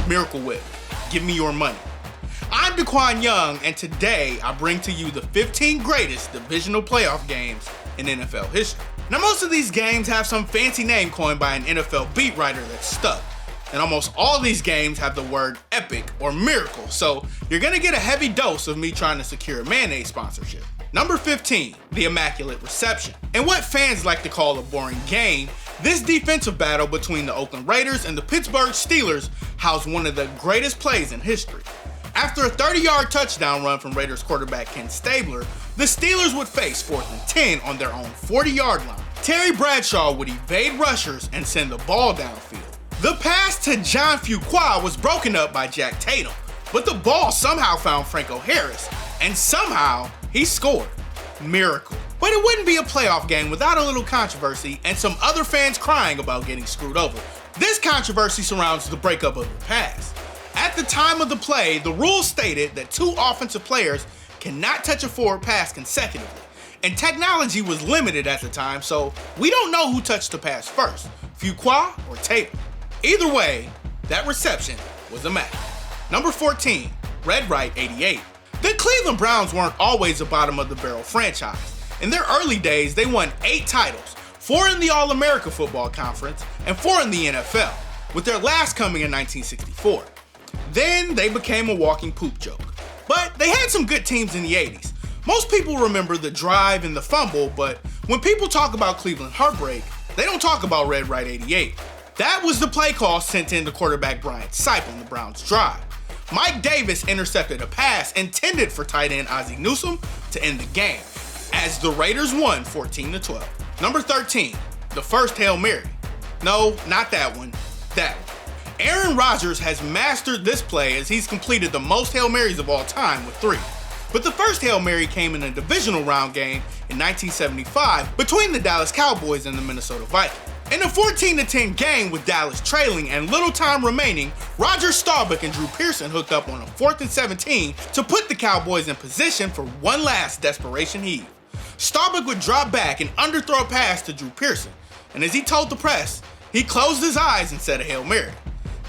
Miracle Whip. Give me your money. I'm DeQwan Young, and today I bring to you the 15 greatest divisional playoff games in NFL history. Now, most of these games have some fancy name coined by an NFL beat writer that stuck, and almost all these games have the word epic or miracle, so you're gonna get a heavy dose of me trying to secure a mayonnaise sponsorship. Number 15, the Immaculate Reception. In what fans like to call a boring game, this defensive battle between the Oakland Raiders and the Pittsburgh Steelers housed one of the greatest plays in history. After a 30-yard touchdown run from Raiders quarterback Ken Stabler, the Steelers would face 4th and 10 on their own 40-yard line. Terry Bradshaw would evade rushers and send the ball downfield. The pass to John Fuqua was broken up by Jack Tatum, but the ball somehow found Franco Harris, and somehow he scored. Miracle. But it wouldn't be a playoff game without a little controversy and some other fans crying about getting screwed over. This controversy surrounds the breakup of the pass. At the time of the play, the rules stated that 2 offensive players cannot touch a forward pass consecutively, and technology was limited at the time, so we don't know who touched the pass first, Fuqua or Tatum. Either way, that reception was immaculate. Number 14, Red Right 88. The Cleveland Browns weren't always a bottom-of-the-barrel franchise. In their early days, they won 8 titles, 4 in the All-America Football Conference and 4 in the NFL, with their last coming in 1964. Then they became a walking poop joke. But they had some good teams in the 80s. Most people remember the drive and the fumble, but when people talk about Cleveland heartbreak, they don't talk about Red Right 88. That was the play call sent in to quarterback Brian Sipe on the Browns' drive. Mike Davis intercepted a pass intended for tight end Ozzie Newsome to end the game, as the Raiders won 14-12. Number 13, the first Hail Mary. No, not that one, that one. Aaron Rodgers has mastered this play as he's completed the most Hail Marys of all time with 3. But the first Hail Mary came in a divisional round game in 1975 between the Dallas Cowboys and the Minnesota Vikings. In a 14-10 game with Dallas trailing and little time remaining, Roger Staubach and Drew Pearson hooked up on a 4th and 17 to put the Cowboys in position for one last desperation heave. Staubach would drop back and underthrow a pass to Drew Pearson, and as he told the press, he closed his eyes and said a Hail Mary.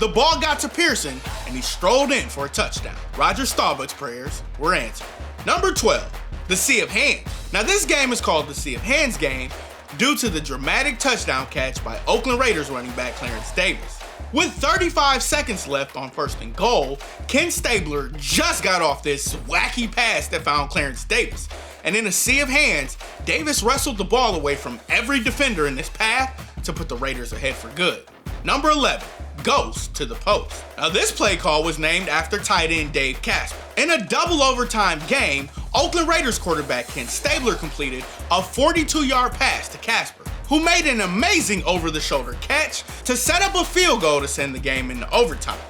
The ball got to Pearson, and he strolled in for a touchdown. Roger Staubach's prayers were answered. Number 12, the Sea of Hands. Now this game is called the Sea of Hands game due to the dramatic touchdown catch by Oakland Raiders running back Clarence Davis. With 35 seconds left on 1st and goal, Ken Stabler just got off this wacky pass that found Clarence Davis. And in a sea of hands, Davis wrestled the ball away from every defender in this path to put the Raiders ahead for good. Number 11, Ghost to the post. Now this play call was named after tight end Dave Casper. In a double overtime game, Oakland Raiders quarterback Ken Stabler completed a 42-yard pass to Casper, who made an amazing over-the-shoulder catch to set up a field goal to send the game into overtime.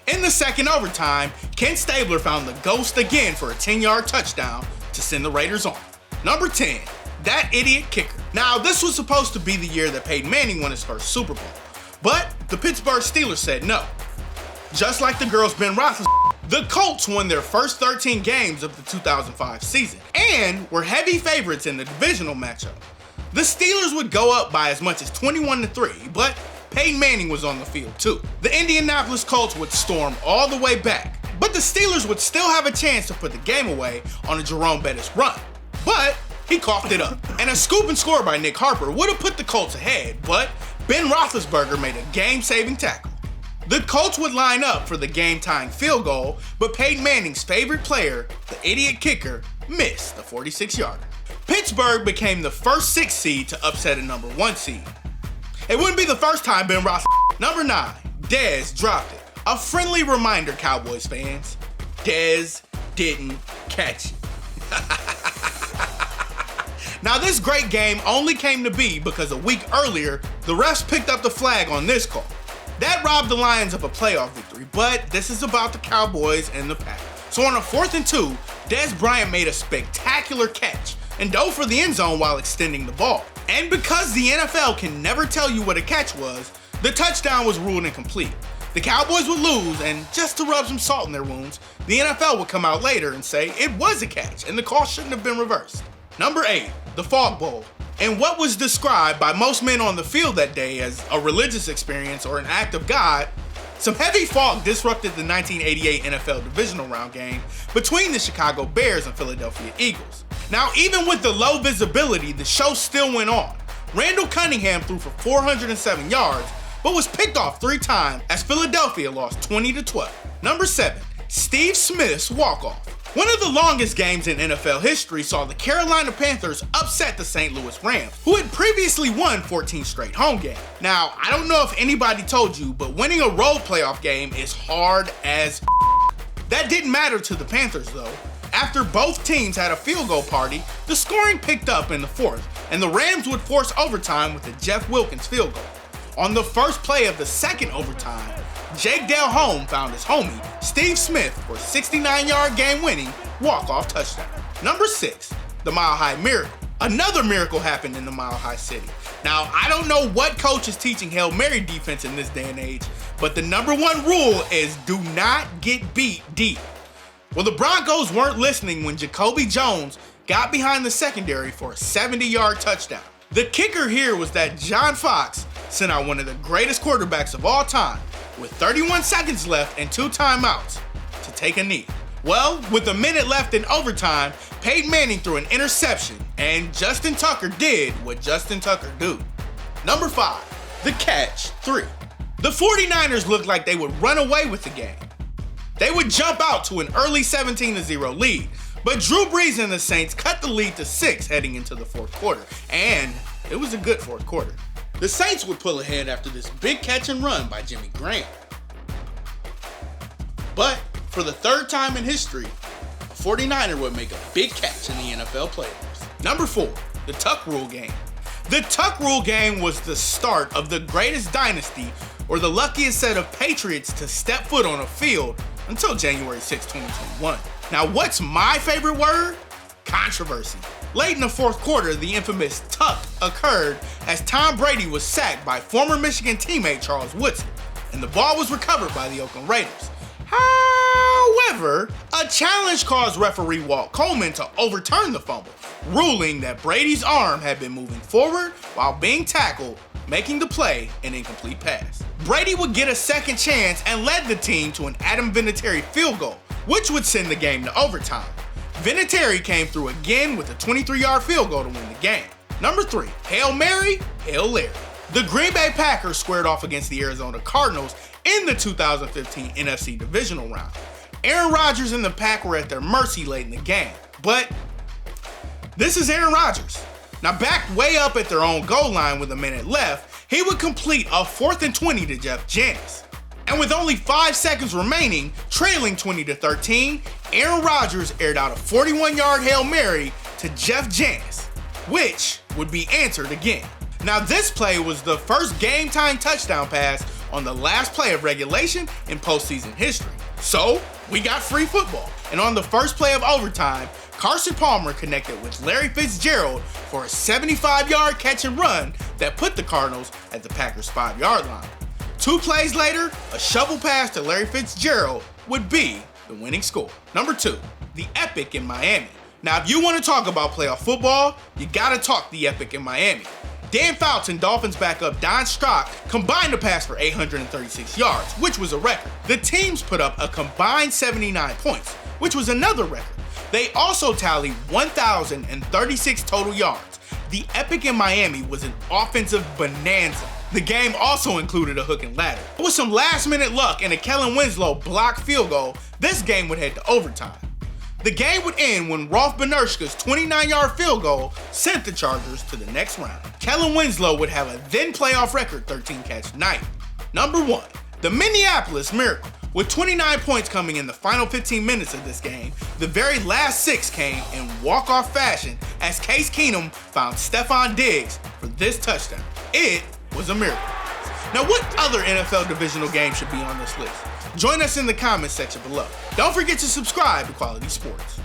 In the second overtime, Ken Stabler found the Ghost again for a 10-yard touchdown to send the Raiders on. Number 10, that idiot kicker. Now this was supposed to be the year that Peyton Manning won his first Super Bowl, but the Pittsburgh Steelers said no. Just like the girls' Ben Roethlisberger, the Colts won their first 13 games of the 2005 season and were heavy favorites in the divisional matchup. The Steelers would go up by as much as 21-3, but Peyton Manning was on the field too. The Indianapolis Colts would storm all the way back, but the Steelers would still have a chance to put the game away on a Jerome Bettis run. But he coughed it up, and a scoop and score by Nick Harper would have put the Colts ahead, but Ben Roethlisberger made a game-saving tackle. The Colts would line up for the game-tying field goal, but Peyton Manning's favorite player, the idiot kicker, missed the 46-yarder. Pittsburgh became the first 6 seed to upset a number 1 seed. It wouldn't be the first time Ben Roethlisberger. Number 9, Dez dropped it. A friendly reminder, Cowboys fans, Dez didn't catch it. Now this great game only came to be because a week earlier, the refs picked up the flag on this call. That robbed the Lions of a playoff victory, but this is about the Cowboys and the Packers. So on a 4th and 2, Dez Bryant made a spectacular catch and dove for the end zone while extending the ball. And because the NFL can never tell you what a catch was, the touchdown was ruled incomplete. The Cowboys would lose, and just to rub some salt in their wounds, the NFL would come out later and say it was a catch and the call shouldn't have been reversed. Number 8, the Fog Bowl. And what was described by most men on the field that day as a religious experience or an act of God Some heavy fog disrupted the 1988 NFL Divisional Round game between the Chicago Bears and Philadelphia Eagles. Now, even with the low visibility, the show still went on. Randall Cunningham threw for 407 yards, but was picked off 3 times as Philadelphia lost 20-12. Number 7, Steve Smith's walk-off. One of the longest games in NFL history saw the Carolina Panthers upset the St. Louis Rams, who had previously won 14 straight home games. Now, I don't know if anybody told you, but winning a road playoff game is hard as That didn't matter to the Panthers though. After both teams had a field goal party, the scoring picked up in the 4th, and the Rams would force overtime with a Jeff Wilkins field goal. On the first play of the second overtime, Jake Delhomme found his homie, Steve Smith, for a 69-yard game-winning walk-off touchdown. Number 6, the Mile High Miracle. Another miracle happened in the Mile High City. Now, I don't know what coach is teaching Hail Mary defense in this day and age, but the number 1 rule is do not get beat deep. Well, the Broncos weren't listening when Jacoby Jones got behind the secondary for a 70-yard touchdown. The kicker here was that John Fox sent out one of the greatest quarterbacks of all time with 31 seconds left and 2 timeouts to take a knee. Well, with a minute left in overtime, Peyton Manning threw an interception, and Justin Tucker did what Justin Tucker do. Number 5, the catch 3. The 49ers looked like they would run away with the game. They would jump out to an early 17-0 lead, but Drew Brees and the Saints cut the lead to 6 heading into the 4th quarter, and it was a good 4th quarter. The Saints would pull ahead after this big catch and run by Jimmy Graham. But for the 3rd time in history, a 49er would make a big catch in the NFL playoffs. Number 4, the Tuck Rule game. The Tuck Rule game was the start of the greatest dynasty, or the luckiest set of Patriots to step foot on a field until January 6, 2021. Now, what's my favorite word? Controversy. Late in the 4th quarter, the infamous tuck occurred as Tom Brady was sacked by former Michigan teammate Charles Woodson, and the ball was recovered by the Oakland Raiders. However, a challenge caused referee Walt Coleman to overturn the fumble, ruling that Brady's arm had been moving forward while being tackled, making the play an incomplete pass. Brady would get a second chance and led the team to an Adam Vinatieri field goal, which would send the game to overtime. Vinatieri came through again with a 23-yard field goal to win the game. Number 3, Hail Mary, Hail Larry. The Green Bay Packers squared off against the Arizona Cardinals in the 2015 NFC Divisional Round. Aaron Rodgers and the Pack were at their mercy late in the game, but this is Aaron Rodgers. Now, backed way up at their own goal line with a minute left, he would complete a 4th and 20 to Jeff Janis. And with only 5 seconds remaining, trailing 20-13, Aaron Rodgers aired out a 41-yard Hail Mary to Jeff Janis, which would be answered again. Now, this play was the first game-time touchdown pass on the last play of regulation in postseason history. So, we got free football. And on the first play of overtime, Carson Palmer connected with Larry Fitzgerald for a 75-yard catch and run that put the Cardinals at the Packers' 5-yard line. 2 plays later, a shovel pass to Larry Fitzgerald would be the winning score. Number 2, the Epic in Miami. Now, if you want to talk about playoff football, you gotta talk the Epic in Miami. Dan Fouts and Dolphins backup Don Strock combined to pass for 836 yards, which was a record. The teams put up a combined 79 points, which was another record. They also tallied 1,036 total yards. The Epic in Miami was an offensive bonanza. The game also included a hook and ladder. With some last-minute luck and a Kellen Winslow blocked field goal, this game would head to overtime. The game would end when Rolf Benerschke's 29-yard field goal sent the Chargers to the next round. Kellen Winslow would have a then playoff record 13-catch night. Number 1, the Minneapolis Miracle. With 29 points coming in the final 15 minutes of this game, the very last 6 came in walk-off fashion as Case Keenum found Stephon Diggs for this touchdown. It was a miracle. Now, what other NFL divisional game should be on this list? Join us in the comments section below. Don't forget to subscribe to Qwality Sports.